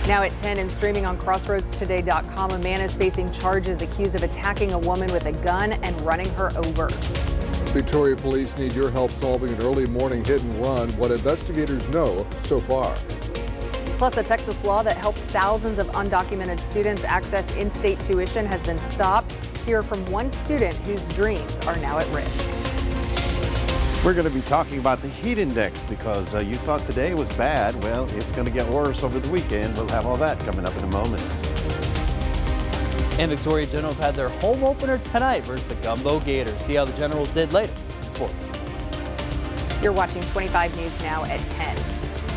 Now at 10 and streaming on crossroadstoday.com, a man is facing charges accused of attacking a woman with a gun and running her over. Victoria police need your help solving an early morning hit and run. What investigators know so far. Plus, a Texas law that helped thousands of undocumented students access in-state tuition has been stopped. Hear from one student whose dreams are now at risk. We're going to be talking about the heat index because you thought today was bad. Well, it's going to get worse over the weekend. We'll have all that coming up in a moment. And Victoria Generals had their home opener tonight versus the Gumbo Gators. See how the Generals did later in sports. You're watching 25 News now at 10.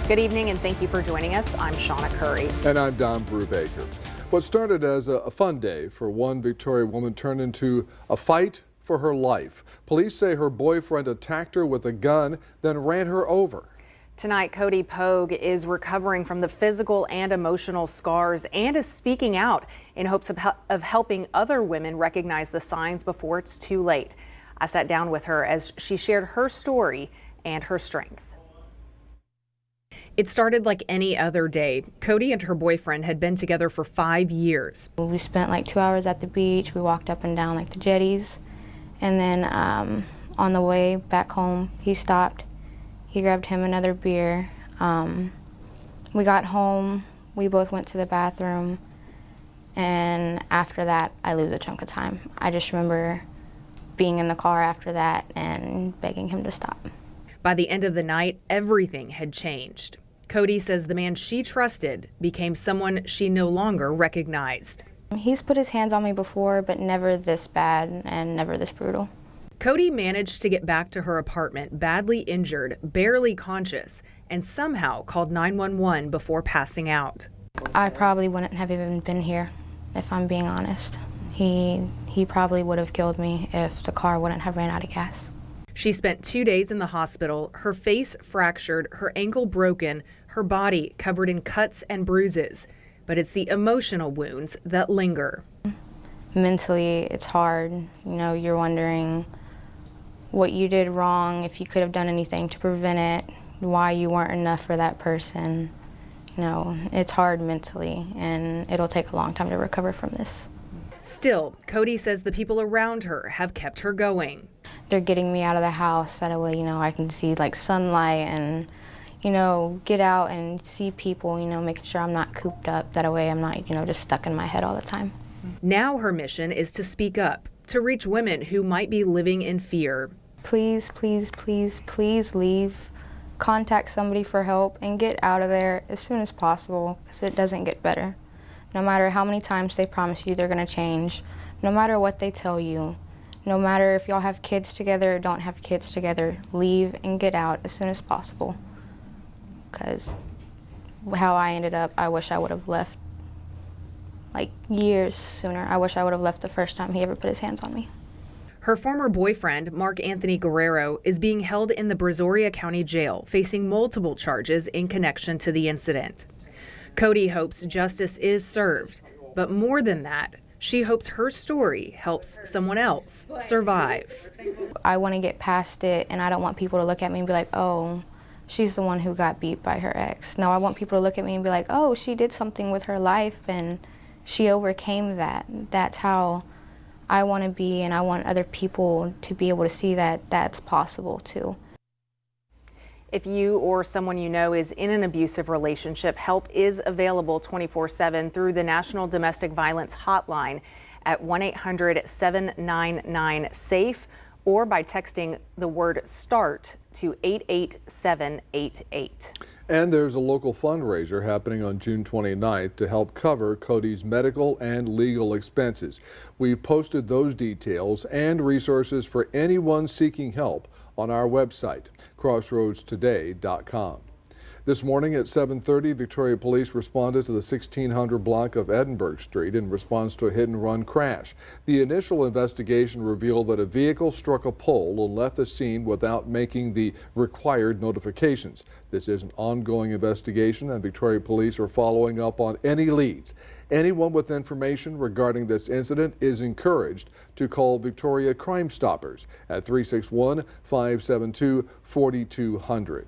Good evening and thank you for joining us. I'm Shawna Currie. And I'm Brubaker. What started as a fun day for one Victoria woman turned into a fight for her life. Police say her boyfriend attacked her with a gun, then ran her over. Tonight, Cody Pogue is recovering from the physical and emotional scars and is speaking out in hopes of helping other women recognize the signs before it's too late. I sat down with her as she shared her story and her strength. It started like any other day. Cody and her boyfriend had been together for 5 years. We spent like 2 hours at the beach. We walked up and down like the jetties. And then on the way back home, he stopped. He grabbed him another beer. We got home. We both went to the bathroom. And after that, I lose a chunk of time. I just remember being in the car after that and begging him to stop. By the end of the night, everything had changed. Cody says the man she trusted became someone she no longer recognized. He's put his hands on me before, but never this bad and never this brutal. Cody managed to get back to her apartment badly injured, barely conscious, and somehow called 911 before passing out. I probably wouldn't have even been here, if I'm being honest. He probably would have killed me if the car wouldn't have ran out of gas. She spent 2 days in the hospital, her face fractured, her ankle broken, her body covered in cuts and bruises. But it's the emotional wounds that linger. Mentally, it's hard. You know, you're wondering what you did wrong, if you could have done anything to prevent it, why you weren't enough for that person. You know, it's hard mentally, and it'll take a long time to recover from this. Still, Cody says the people around her have kept her going. They're getting me out of the house. That way, you know, I can see like sunlight and, you know, get out and see people, you know, making sure I'm not cooped up. That way I'm not, you know, just stuck in my head all the time. Now her mission is to speak up, to reach women who might be living in fear. Please, please, please, please leave. Contact somebody for help and get out of there as soon as possible because it doesn't get better. No matter how many times they promise you they're going to change, no matter what they tell you, no matter if y'all have kids together or don't have kids together, leave and get out as soon as possible. Because how I ended up, I wish I would have left like years sooner. I wish I would have left the first time he ever put his hands on me. Her former boyfriend, Mark Anthony Guerrero, is being held in the Brazoria County Jail, facing multiple charges in connection to the incident. Cody hopes justice is served, but more than that, she hopes her story helps someone else survive. I want to get past it, and I don't want people to look at me and be like, oh, she's the one who got beat by her ex. No, I want people to look at me and be like, oh, she did something with her life and she overcame that. That's how I want to be, and I want other people to be able to see that that's possible too. If you or someone you know is in an abusive relationship, help is available 24/7 through the National Domestic Violence Hotline at 1-800-799-SAFE or by texting the word START to 88788. And there's a local fundraiser happening on June 29th to help cover Cody's medical and legal expenses. We've posted those details and resources for anyone seeking help on our website, crossroadstoday.com. This morning at 7:30, Victoria Police responded to the 1600 block of Edinburgh Street in response to a hit-and-run crash. The initial investigation revealed that a vehicle struck a pole and left the scene without making the required notifications. This is an ongoing investigation, and Victoria Police are following up on any leads. Anyone with information regarding this incident is encouraged to call Victoria Crime Stoppers at 361-572-4200.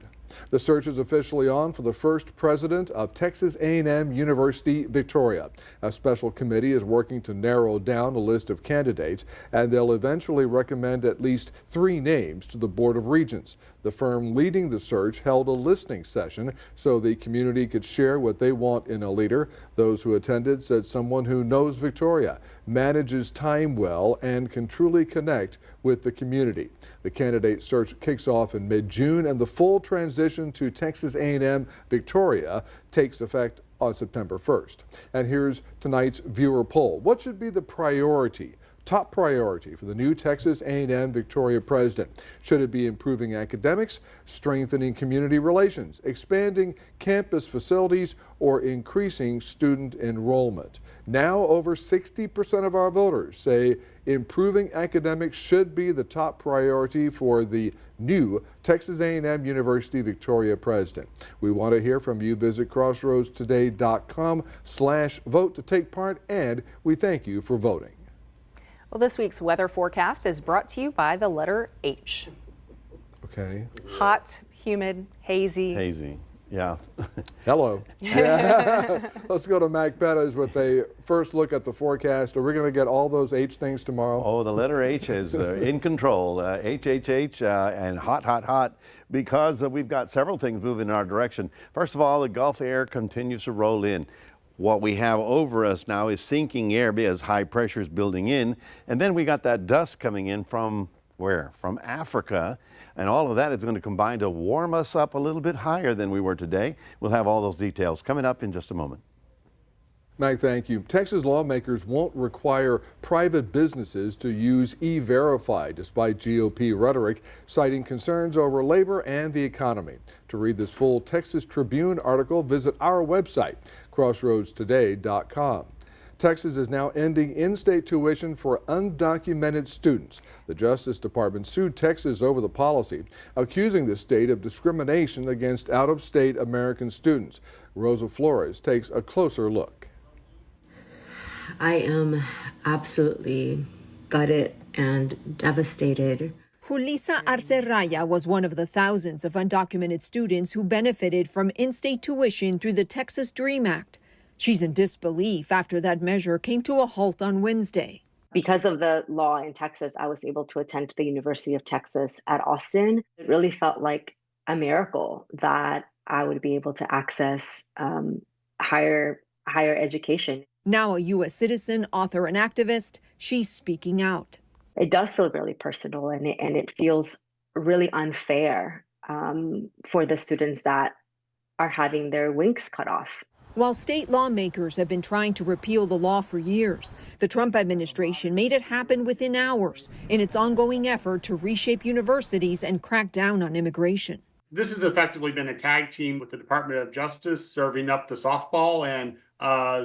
The search is officially on for the first president of Texas A&M University Victoria. A special committee is working to narrow down a list of candidates, and they'll eventually recommend at least 3 names to the Board of Regents. The firm leading the search held a listening session so the community could share what they want in a leader. Those who attended said someone who knows Victoria, manages time well, and can truly connect with the community. The candidate search kicks off in mid-June, and the full transition to Texas A&M Victoria takes effect on September 1st. And here's tonight's viewer poll. What should be the top priority for the new Texas A&M Victoria president? Should it be improving academics, strengthening community relations, expanding campus facilities, or increasing student enrollment? Now over 60% of our voters say improving academics should be the top priority for the new Texas A&M University Victoria president. We want to hear from you. Visit crossroadstoday.com/vote to take part, and we thank you for voting. Well, this week's weather forecast is brought to you by the letter H. Okay. Hot, humid, hazy. Hazy, yeah. Hello. Yeah. Let's go to Mac Pettis with a first look at the forecast. Are we going to get all those H things tomorrow? Oh, the letter H is in control. H, and hot, hot, hot, because we've got several things moving in our direction. First of all, the Gulf air continues to roll in. What we have over us now is sinking air because high pressure is building in. And then we got that dust coming in from where? From Africa. And all of that is going to combine to warm us up a little bit higher than we were today. We'll have all those details coming up in just a moment. Mike, thank you. Texas lawmakers won't require private businesses to use E-Verify, despite GOP rhetoric, citing concerns over labor and the economy. To read this full Texas Tribune article, visit our website, crossroadstoday.com. Texas is now ending in-state tuition for undocumented students. The Justice Department sued Texas over the policy, accusing the state of discrimination against out-of-state American students. Rosa Flores takes a closer look. I am absolutely gutted and devastated. Julissa Arcerraya was one of the thousands of undocumented students who benefited from in-state tuition through the Texas DREAM Act. She's in disbelief after that measure came to a halt on Wednesday. Because of the law in Texas, I was able to attend the University of Texas at Austin. It really felt like a miracle that I would be able to access higher education. Now a U.S. citizen, author, and activist, she's speaking out. It does feel really personal, and it feels really unfair for the students that are having their wings cut off. While state lawmakers have been trying to repeal the law for years, the Trump administration made it happen within hours in its ongoing effort to reshape universities and crack down on immigration. This has effectively been a tag team with the Department of Justice serving up the softball and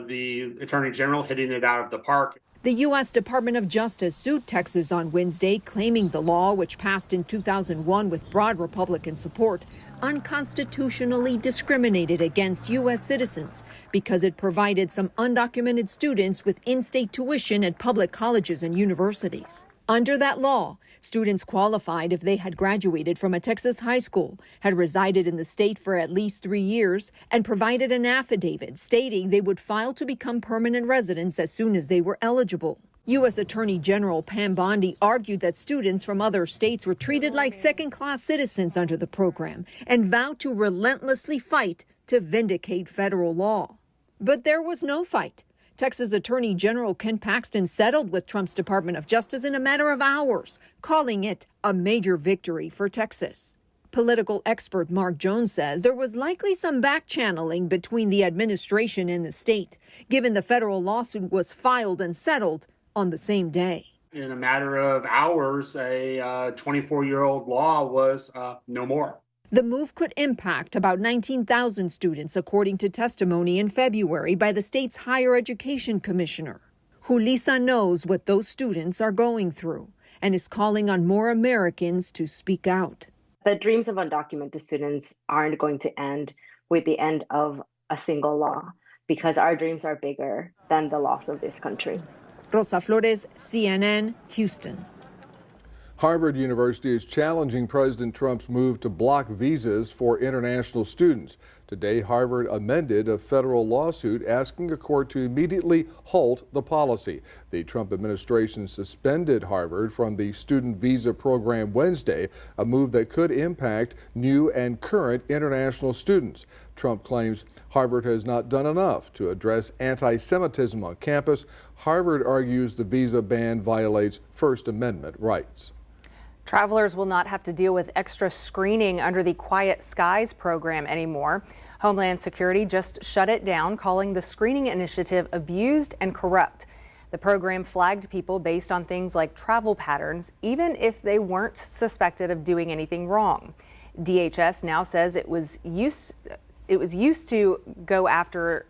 the Attorney General hitting it out of the park. The U.S. Department of Justice sued Texas on Wednesday, claiming the law, which passed in 2001 with broad Republican support, unconstitutionally discriminated against U.S. citizens because it provided some undocumented students with in-state tuition at public colleges and universities. Under that law, students qualified if they had graduated from a Texas high school, had resided in the state for at least 3 years, and provided an affidavit stating they would file to become permanent residents as soon as they were eligible. U.S. Attorney General Pam Bondi argued that students from other states were treated like second-class citizens under the program and vowed to relentlessly fight to vindicate federal law. But there was no fight. Texas Attorney General Ken Paxton settled with Trump's Department of Justice in a matter of hours, calling it a major victory for Texas. Political expert Mark Jones says there was likely some back-channeling between the administration and the state, given the federal lawsuit was filed and settled on the same day. In a matter of hours, a 24-year-old law was no more. The move could impact about 19,000 students, according to testimony in February by the state's higher education commissioner. Julissa knows what those students are going through and is calling on more Americans to speak out. The dreams of undocumented students aren't going to end with the end of a single law, because our dreams are bigger than the loss of this country. Rosa Flores, CNN, Houston. Harvard University is challenging President Trump's move to block visas for international students. Today, Harvard amended a federal lawsuit asking a court to immediately halt the policy. The Trump administration suspended Harvard from the student visa program Wednesday, a move that could impact new and current international students. Trump claims Harvard has not done enough to address anti-Semitism on campus. Harvard argues the visa ban violates First Amendment rights. Travelers will not have to deal with extra screening under the Quiet Skies program anymore. Homeland Security just shut it down, calling the screening initiative abused and corrupt. The program flagged people based on things like travel patterns, even if they weren't suspected of doing anything wrong. DHS now says it was used to go after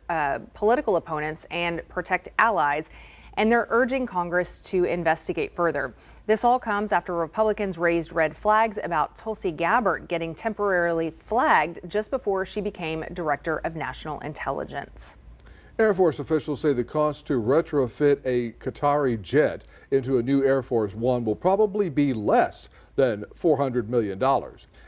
political opponents and protect allies, and they're urging Congress to investigate further. This all comes after Republicans raised red flags about Tulsi Gabbard getting temporarily flagged just before she became Director of National Intelligence. Air Force officials say the cost to retrofit a Qatari jet into a new Air Force One will probably be less than $400 million.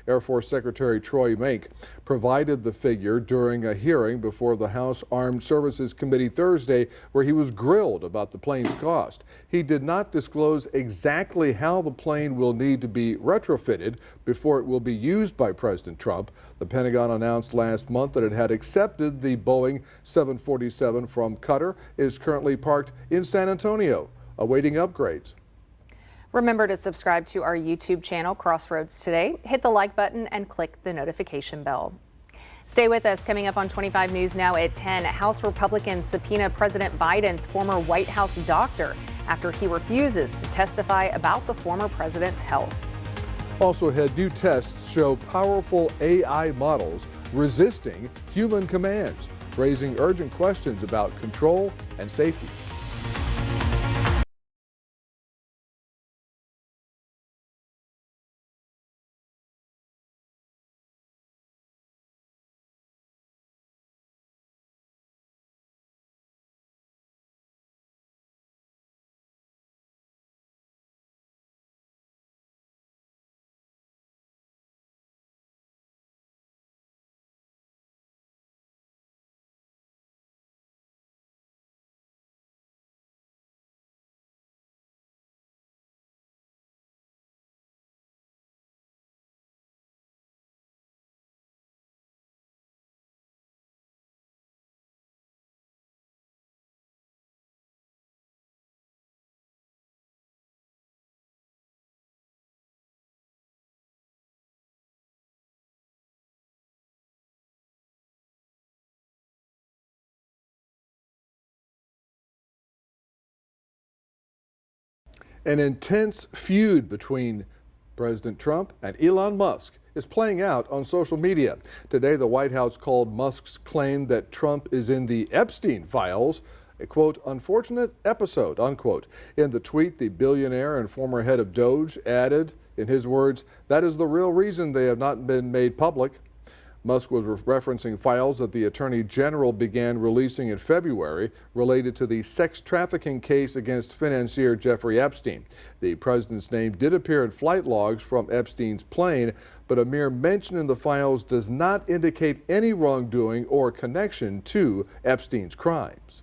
Air Force Secretary Troy Mink provided the figure during a hearing before the House Armed Services Committee Thursday, where he was grilled about the plane's cost. He did not disclose exactly how the plane will need to be retrofitted before it will be used by President Trump. The Pentagon announced last month that it had accepted the Boeing 747 from Qatar. It is currently parked in San Antonio, awaiting upgrades. Remember to subscribe to our YouTube channel, Crossroads Today. Hit the like button and click the notification bell. Stay with us. Coming up on 25 News now at 10, House Republicans subpoena President Biden's former White House doctor after he refuses to testify about the former president's health. Also ahead, new tests show powerful AI models resisting human commands, raising urgent questions about control and safety. An intense feud between President Trump and Elon Musk is playing out on social media. Today, the White House called Musk's claim that Trump is in the Epstein files a, quote, unfortunate episode, unquote. In the tweet, the billionaire and former head of Doge added, in his words, that is the real reason they have not been made public. Musk was referencing files that the Attorney General began releasing in February related to the sex trafficking case against financier Jeffrey Epstein. The president's name did appear in flight logs from Epstein's plane, but a mere mention in the files does not indicate any wrongdoing or connection to Epstein's crimes.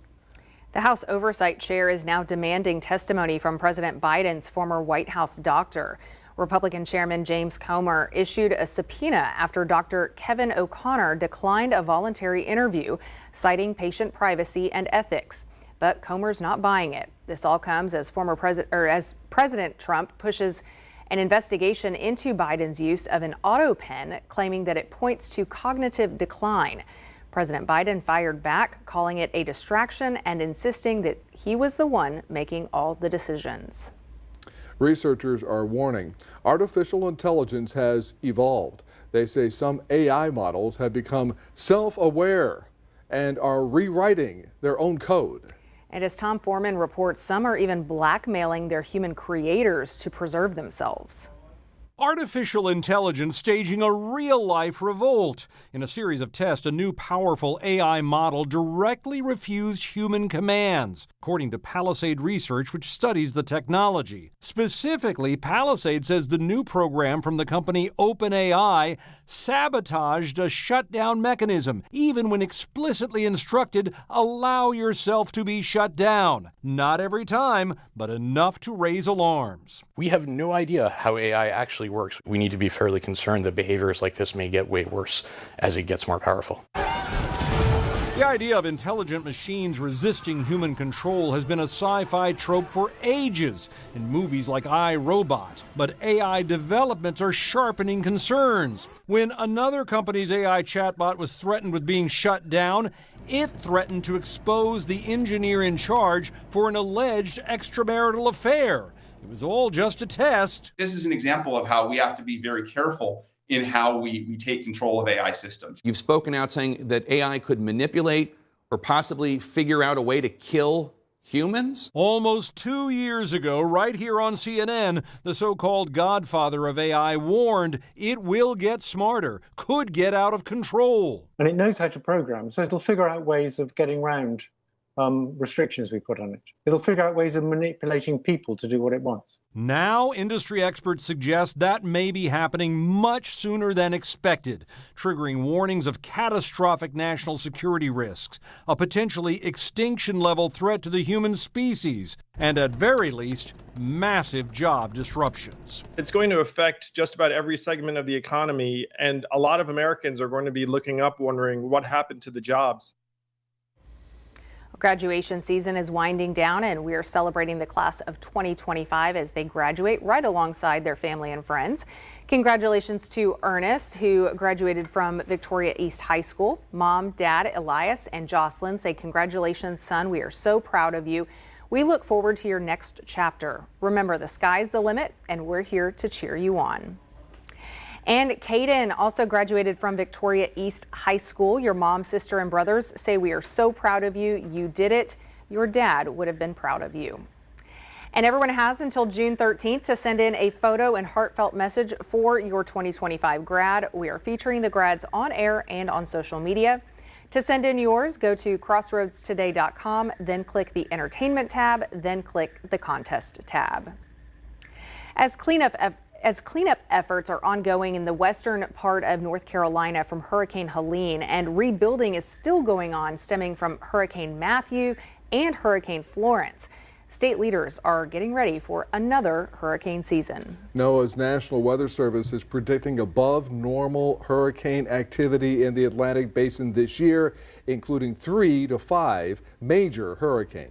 The House Oversight Chair is now demanding testimony from President Biden's former White House doctor. Republican Chairman James Comer issued a subpoena after Dr. Kevin O'Connor declined a voluntary interview, citing patient privacy and ethics. But Comer's not buying it. This all comes as President Trump pushes an investigation into Biden's use of an auto pen, claiming that it points to cognitive decline. President Biden fired back, calling it a distraction and insisting that he was the one making all the decisions. Researchers are warning artificial intelligence has evolved. They say some AI models have become self-aware and are rewriting their own code. And as Tom Foreman reports, some are even blackmailing their human creators to preserve themselves. Artificial intelligence staging a real-life revolt. In a series of tests, a new powerful AI model directly refused human commands, according to Palisade Research, which studies the technology. Specifically, Palisade says the new program from the company OpenAI sabotaged a shutdown mechanism. Even when explicitly instructed, allow yourself to be shut down. Not every time, but enough to raise alarms. We have no idea how AI actually works. We need to be fairly concerned that behaviors like this may get way worse as it gets more powerful. The idea of intelligent machines resisting human control has been a sci-fi trope for ages in movies like I, Robot. But AI developments are sharpening concerns. When another company's AI chatbot was threatened with being shut down, it threatened to expose the engineer in charge for an alleged extramarital affair. It was all just a test. This is an example of how we have to be very careful in how we take control of AI systems. You've spoken out saying that AI could manipulate or possibly figure out a way to kill humans? Almost 2 years ago, right here on CNN, the so-called godfather of AI warned it will get smarter, could get out of control. And it knows how to program, so it'll figure out ways of getting around restrictions we put on it. It'll figure out ways of manipulating people to do what it wants. Now, industry experts suggest that may be happening much sooner than expected, triggering warnings of catastrophic national security risks, a potentially extinction-level threat to the human species, and at very least, massive job disruptions. It's going to affect just about every segment of the economy, and a lot of Americans are going to be looking up wondering what happened to the jobs. Graduation season is winding down, and we are celebrating the class of 2025 as they graduate right alongside their family and friends. Congratulations to Ernest, who graduated from Victoria East High School. Mom, Dad, Elias, and Jocelyn say, "Congratulations, son. We are so proud of you. We look forward to your next chapter. Remember, the sky's the limit, and we're here to cheer you on." And Caden also graduated from Victoria East High School. Your mom, sister, and brothers say, "We are so proud of you. You did it. Your dad would have been proud of you." And everyone has until June 13th to send in a photo and heartfelt message for your 2025 grad. We are featuring the grads on air and on social media. To send in yours, go to crossroadstoday.com, then click the Entertainment tab, then click the Contest tab. As cleanup efforts are ongoing in the western part of North Carolina from Hurricane Helene, and rebuilding is still going on stemming from Hurricane Matthew and Hurricane Florence. State leaders are getting ready for another hurricane season. NOAA's National Weather Service is predicting above normal hurricane activity in the Atlantic Basin this year, including 3 to 5 major hurricanes.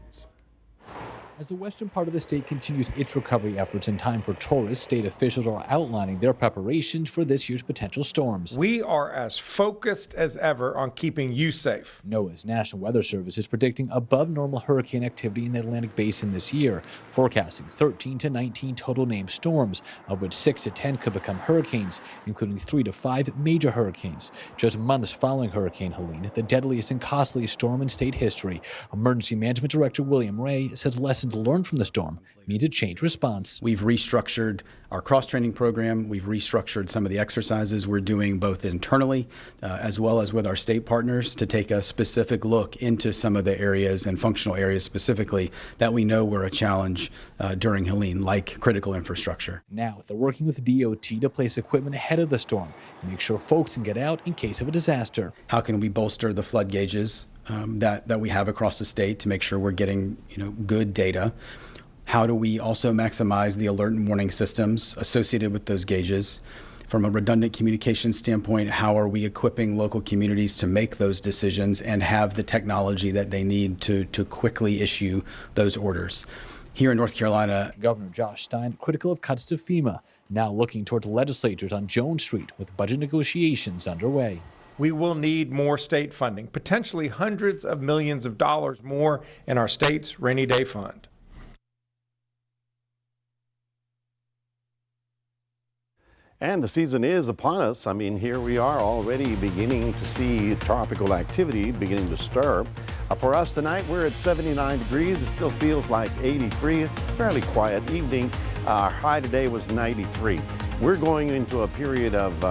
As the western part of the state continues its recovery efforts in time for tourists, state officials are outlining their preparations for this year's potential storms. We are as focused as ever on keeping you safe. NOAA's National Weather Service is predicting above normal hurricane activity in the Atlantic Basin this year, forecasting 13 to 19 total named storms, of which 6 to 10 could become hurricanes, including 3 to 5 major hurricanes. Just months following Hurricane Helene, the deadliest and costliest storm in state history, Emergency Management Director William Ray says lessons learned from the storm means a changed response. We've restructured our cross-training program. We've restructured some of the exercises we're doing both internally as well as with our state partners to take a specific look into some of the areas and functional areas specifically that we know were a challenge during Helene, like critical infrastructure. Now they're working with DOT to place equipment ahead of the storm and make sure folks can get out in case of a disaster. How can we bolster the flood gauges that we have across the state to make sure we're getting good data? How do we also maximize the alert and warning systems associated with those gauges? From a redundant communication standpoint, how are we equipping local communities to make those decisions and have the technology that they need to quickly issue those orders? Here in North Carolina, Governor Josh Stein critical of cuts to FEMA, now looking towards legislatures on Jones Street with budget negotiations underway. We will need more state funding, potentially hundreds of millions of dollars more in our state's rainy day fund. And the season is upon us. I mean, here we are already beginning to see tropical activity beginning to stir. For us tonight, we're at 79 degrees. It still feels like 83. It's a fairly quiet evening. Our high today was 93. We're going into a period of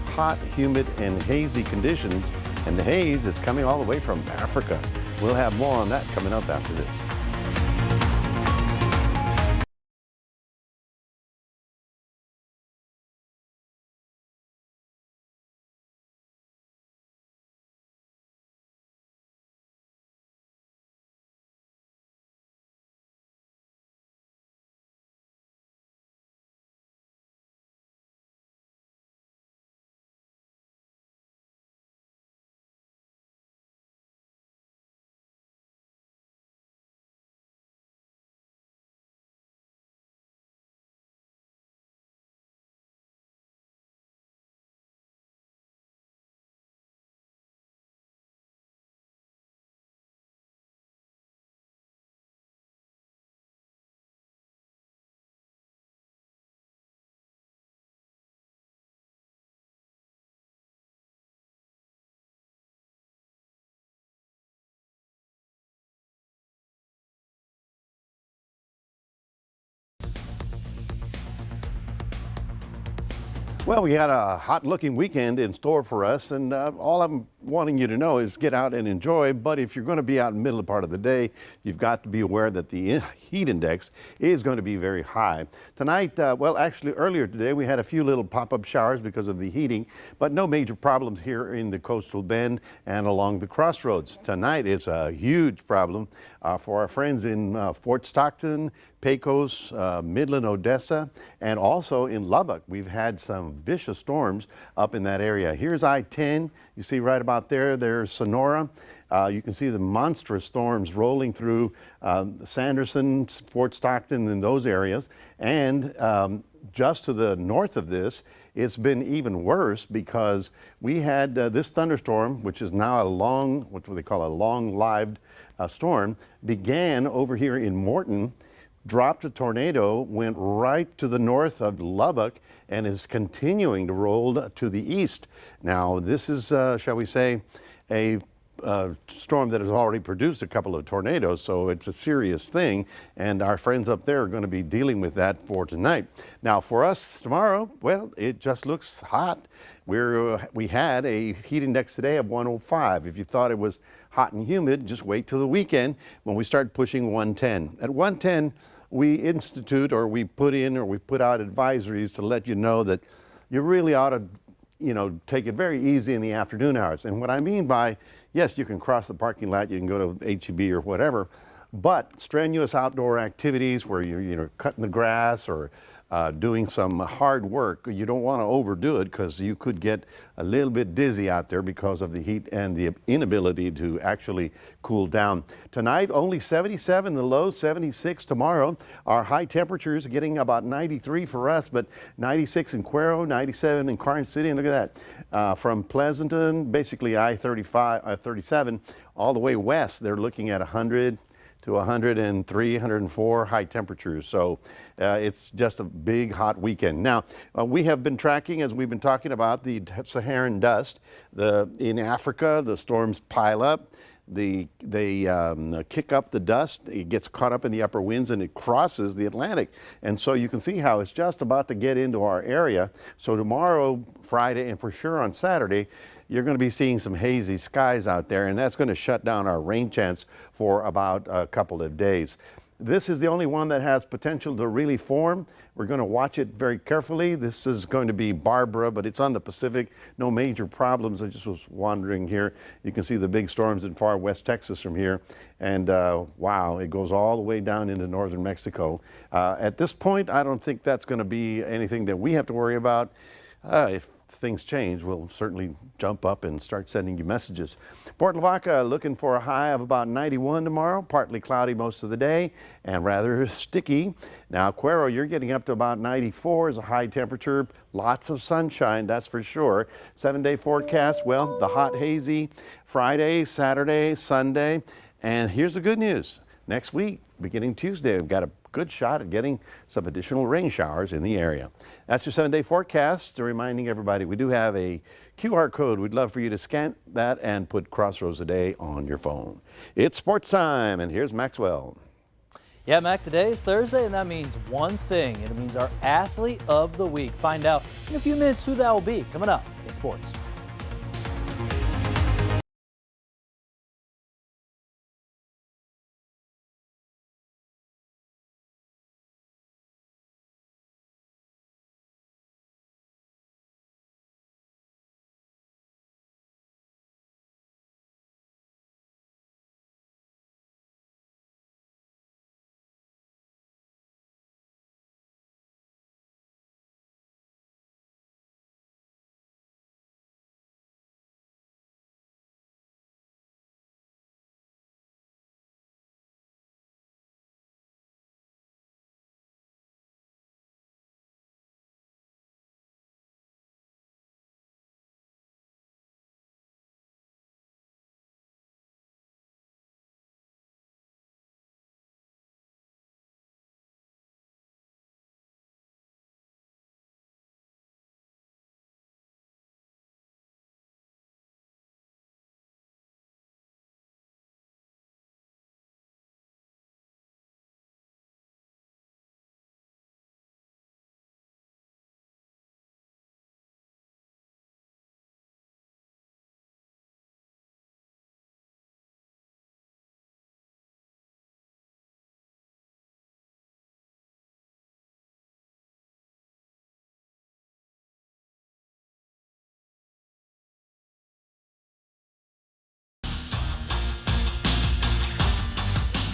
hot, humid, and hazy conditions, and the haze is coming all the way from Africa. We'll have more on that coming up after this. Well, we got a hot-looking weekend in store for us, and all I'm wanting you to know is get out and enjoy. But if you're going to be out in the middle part of the day, you've got to be aware that the heat index is going to be very high. Tonight, well, actually earlier today, we had a few little pop-up showers because of the heating, but no major problems here in the coastal bend and along the crossroads. Tonight is a huge problem for our friends in Fort Stockton, Pecos, Midland, Odessa, and also in Lubbock. We've had some vicious storms up in that area. Here's I-10. You see right about there, there's Sonora. You can see the monstrous storms rolling through Sanderson, Fort Stockton, and those areas. And just to the north of this, it's been even worse because we had this thunderstorm, which is now what they call a long-lived storm, began over here in Morton, dropped a tornado, went right to the north of Lubbock, and is continuing to roll to the east. Now, this is, shall we say, a storm that has already produced a couple of tornadoes, so it's a serious thing, and our friends up there are going to be dealing with that for tonight. Now, for us tomorrow, well, it just looks hot. We had a heat index today of 105. If you thought it was hot and humid, just wait till the weekend when we start pushing 110. At 110, we institute or we put out advisories to let you know that you really ought to, take it very easy in the afternoon hours. And what I mean by, yes, you can cross the parking lot, you can go to H-E-B or whatever, but strenuous outdoor activities where you're cutting the grass or doing some hard work, you don't want to overdo it because you could get a little bit dizzy out there because of the heat and the inability to actually cool down. Tonight, only 77, the low 76 tomorrow. Our high temperatures getting about 93 for us, but 96 in Cuero, 97 in Carson City, and look at that. From Pleasanton, basically I-35, 37, all the way west, they're looking at 100 to 103, 104 high temperatures. So it's just a big hot weekend. Now, we have been tracking, as we've been talking about, the Saharan dust. In Africa, the storms pile up. They kick up the dust. It gets caught up in the upper winds and it crosses the Atlantic. And so you can see how it's just about to get into our area. So tomorrow, Friday, and for sure on Saturday, you're going to be seeing some hazy skies out there, and that's going to shut down our rain chance for about a couple of days. This is the only one that has potential to really form. We're going to watch it very carefully. This is going to be Barbara, but it's on the Pacific. No major problems. I just was wandering here. You can see the big storms in far west Texas from here. And wow, it goes all the way down into northern Mexico. At this point, I don't think that's going to be anything that we have to worry about. If things change, we'll certainly jump up and start sending you messages. Port Lavaca looking for a high of about 91 tomorrow, partly cloudy most of the day and rather sticky. Now, Cuero, you're getting up to about 94 as a high temperature. Lots of sunshine, that's for sure. 7-day forecast, well, the hot, hazy Friday, Saturday, Sunday. And here's the good news. Next week, beginning Tuesday, we've got a good shot at getting some additional rain showers in the area. That's your 7-day forecast. Reminding everybody, we do have a QR code. We'd love for you to scan that and put Crossroads a Day on your phone. It's sports time, and here's Maxwell. Yeah, Mac, today is Thursday, and that means one thing. It means our Athlete of the Week. Find out in a few minutes who that will be. Coming up in sports.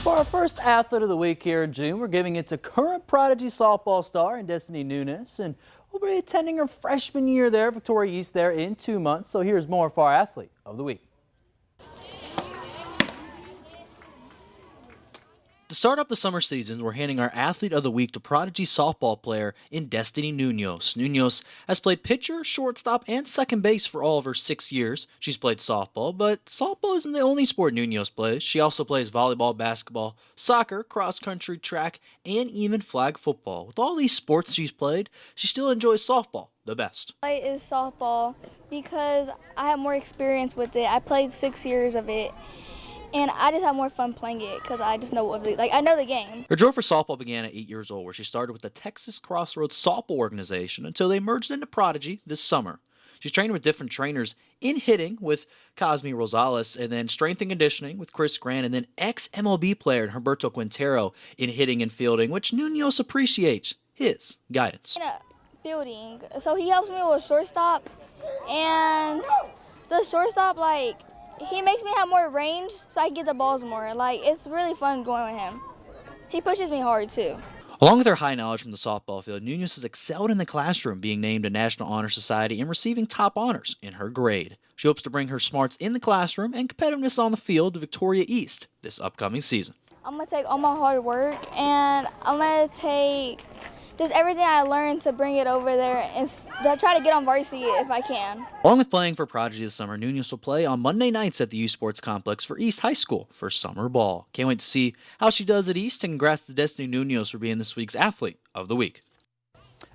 For our first Athlete of the Week here in June, we're giving it to current Prodigy softball star and Destiny Nunes, and we'll be attending her freshman year there, Victoria East, there in 2 months. So here's more for our Athlete of the Week. To start off the summer season, we're handing our Athlete of the Week to Prodigy softball player in Destiny Nunes. Nunes has played pitcher, shortstop, and second base for all of her 6 years. She's played softball, but softball isn't the only sport Nunes plays. She also plays volleyball, basketball, soccer, cross-country, track, and even flag football. With all these sports she's played, she still enjoys softball the best. I play is softball because I have more experience with it. I played 6 years of it. And I just have more fun playing it because I just know what I know the game. Her draw for softball began at 8 years old, where she started with the Texas Crossroads Softball Organization until they merged into Prodigy this summer. She's trained with different trainers in hitting with Cosme Rosales, and then strength and conditioning with Chris Grant, and then ex-MLB player Humberto Quintero in hitting and fielding, which Nunes appreciates his guidance. Fielding, so he helps me with shortstop, and the shortstop, he makes me have more range so I can get the balls more. It's really fun going with him. He pushes me hard, too. Along with her high knowledge from the softball field, Nunes has excelled in the classroom, being named a National Honor Society and receiving top honors in her grade. She hopes to bring her smarts in the classroom and competitiveness on the field to Victoria East this upcoming season. I'm going to take all my hard work, and I'm going to take just everything I learned to bring it over there and try to get on varsity if I can. Along with playing for Prodigy this summer, Nunes will play on Monday nights at the U Sports Complex for East High School for summer ball. Can't wait to see how she does at East, and congrats to Destiny Nunes for being this week's Athlete of the Week.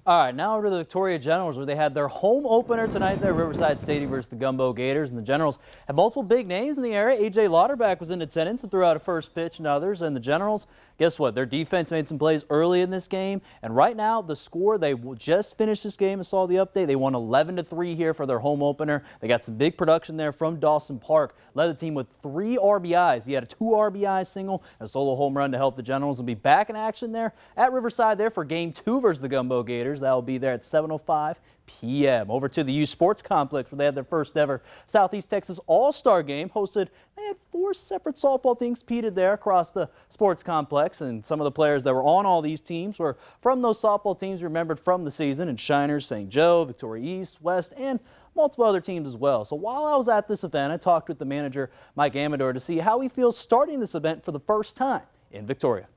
All right, now over to the Victoria Generals, where they had their home opener tonight there, Riverside Stadium versus the Gumbo Gators. And the Generals have multiple big names in the area. A.J. Lauterbach was in attendance and threw out a first pitch and others. And the Generals, guess what? Their defense made some plays early in this game. And right now, the score, they just finished this game and saw the update. They won 11-3 here for their home opener. They got some big production there from Dawson Park. Led the team with 3 RBIs. He had a 2 RBI single and a solo home run to help the Generals. And be back in action there at Riverside there for Game 2 versus the Gumbo Gators. That will be there at 7:05 p.m. Over to the U Sports Complex, where they had their first ever Southeast Texas All-Star Game hosted. They had 4 separate softball teams competed there across the sports complex, and some of the players that were on all these teams were from those softball teams remembered from the season, and Shiners, St. Joe, Victoria East, West, and multiple other teams as well. So while I was at this event, I talked with the manager, Mike Amador, to see how he feels starting this event for the first time in Victoria.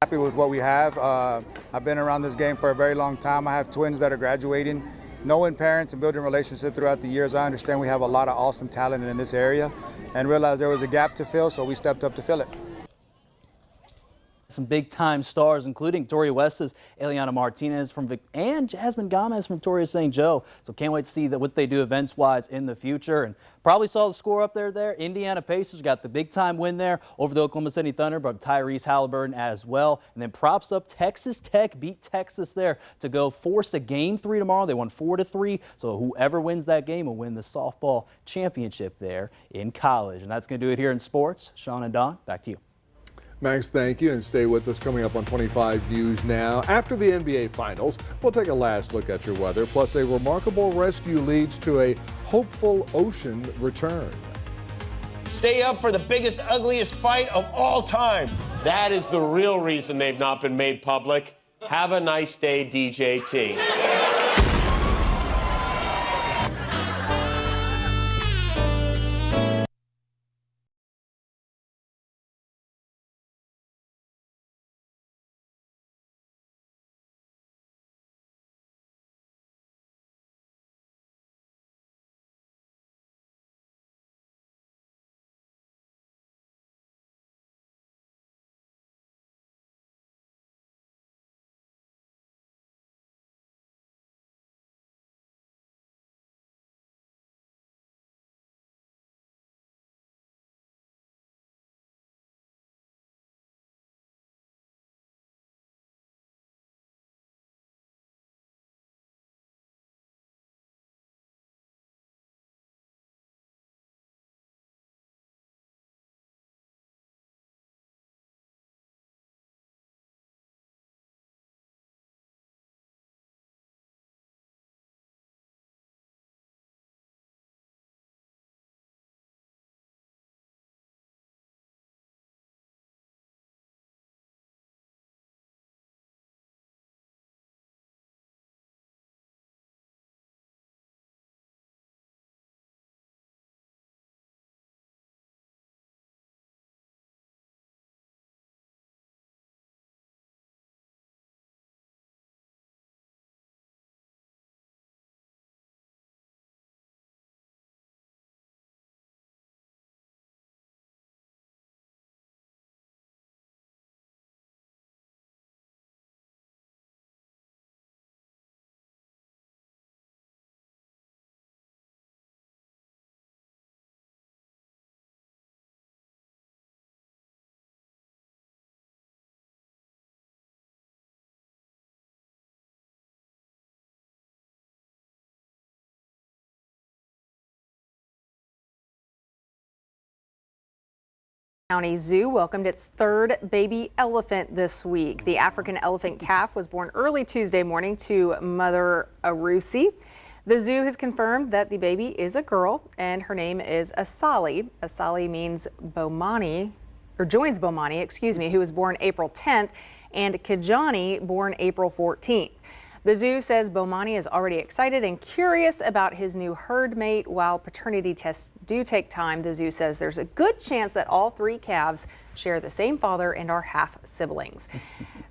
Happy with what we have. I've been around this game for a very long time. I have twins that are graduating. Knowing parents and building relationships throughout the years, I understand we have a lot of awesome talent in this area and realized there was a gap to fill, so we stepped up to fill it. Some big-time stars, including Victoria West's Eliana Martinez and Jasmine Gomez from Victoria St. Joe. So can't wait to see what they do events-wise in the future. And probably saw the score up there. Indiana Pacers got the big-time win there over the Oklahoma City Thunder, but Tyrese Halliburton as well. And then props up, Texas Tech beat Texas there to go force a Game 3 tomorrow. They won 4-3. So whoever wins that game will win the softball championship there in college. And that's going to do it here in sports. Sean and Don, back to you. Max, thank you, and stay with us. Coming up on 25 News Now. After the NBA Finals, we'll take a last look at your weather, plus a remarkable rescue leads to a hopeful ocean return. Stay up for the biggest, ugliest fight of all time. That is the real reason they've not been made public. Have a nice day, DJT. County Zoo welcomed its third baby elephant this week. The African elephant calf was born early Tuesday morning to Mother Arusi. The zoo has confirmed that the baby is a girl and her name is Asali. Asali means Bomani, or joins Bomani, who was born April 10th, and Kijani born April 14th. The zoo says Bomani is already excited and curious about his new herd mate. While paternity tests do take time, the zoo says there's a good chance that all three calves share the same father and are half siblings.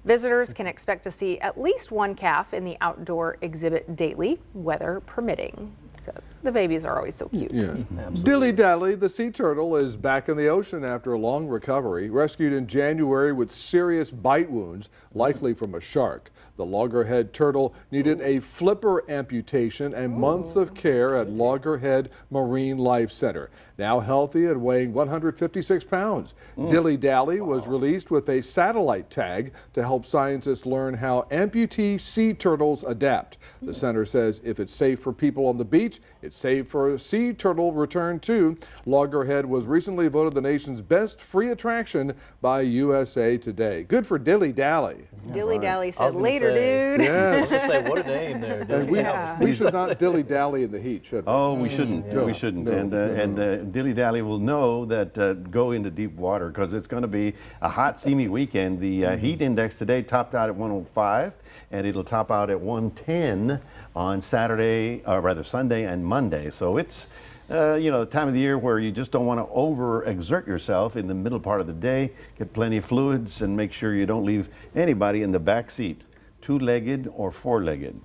Visitors can expect to see at least one calf in the outdoor exhibit daily, weather permitting. So the babies are always so cute. Yeah. Dilly Dally, the sea turtle, is back in the ocean after a long recovery. Rescued in January with serious bite wounds, likely from a shark. The loggerhead turtle needed a flipper amputation and months of care at Loggerhead Marine Life Center. Now healthy and weighing 156 pounds. Dilly Dally was released with a satellite tag to help scientists learn how amputee sea turtles adapt. The center says if it's safe for people on the beach, it's safe for a sea turtle return too. Loggerhead was recently voted the nation's best free attraction by USA Today. Good for Dilly Dally. Dilly Dally said, later, dude. Yes. I was gonna say, what a name there. And we should not dilly dally in the heat, should we? Oh, we shouldn't. No. We shouldn't. No. And Dilly Dally will know that go into deep water because it's going to be a hot, steamy weekend. The heat index today topped out at 105, and it'll top out at 110 on Saturday, or rather Sunday and Monday. So it's the time of the year where you just don't want to overexert yourself in the middle part of the day. Get plenty of fluids and make sure you don't leave anybody in the back seat, two-legged or four-legged.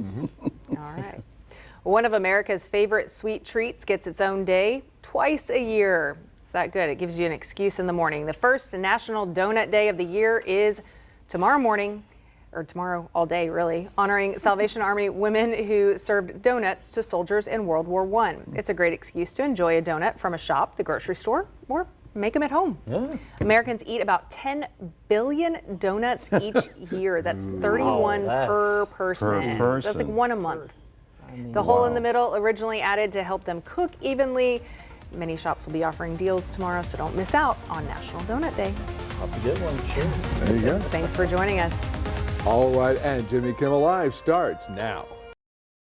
All right. One of America's favorite sweet treats gets its own day twice a year. that good. It gives you an excuse in the morning. The first National Donut Day of the year is tomorrow morning, or tomorrow all day really, honoring Salvation Army women who served donuts to soldiers in World War I. It's a great excuse to enjoy a donut from a shop, the grocery store, or make them at home. Yeah. Americans eat about 10 billion donuts each year. That's 31 per person. That's like one a month. The hole in the middle, originally added to help them cook evenly. Many shops will be offering deals tomorrow, so don't miss out on National Donut Day. Hope you get one, sure. There you go. Thanks for joining us. All right, and Jimmy Kimmel Live starts now.